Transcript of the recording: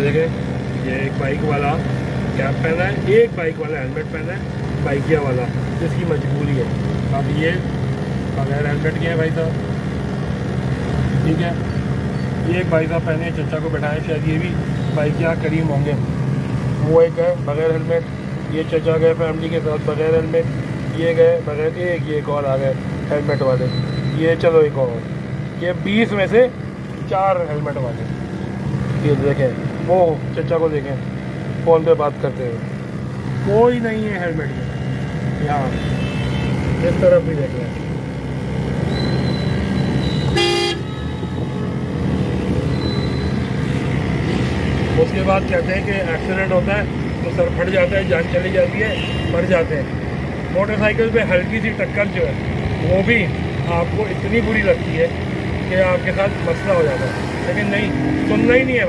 देखें, ये एक बाइक वाला कैप पहना है, एक बाइक वाला हेलमेट पहना है, बाइकिया वाला जिसकी मजबूरी है। अब ये बगैर हेलमेट के हैं भाई साहब, ठीक है। ये एक भाई साहब पहने चचा को बैठाएं, शायद ये भी बाइकिया करीम होंगे। वो एक है बगैर हेलमेट, ये चचा गए फैमिली के साथ बगैर हेलमेट, ये गए बगैर, ये एक और आ गए हेलमेट वाले, ये चलो एक और, ये 20 में से 4 हेलमेट वाले। ये देखें, वो चचा को देखें फ़ोन पे बात करते हुए, कोई नहीं है हेलमेट में। यहाँ इस तरफ भी देख लें, उसके बाद कहते हैं कि एक्सीडेंट होता है तो सर फट जाता है, जान चली जाती है, मर जाते हैं। मोटरसाइकिल पे हल्की सी टक्कर जो है वो भी आपको इतनी बुरी लगती है कि आपके साथ मसला हो जाता है, लेकिन नहीं, सुनना ही नहीं है।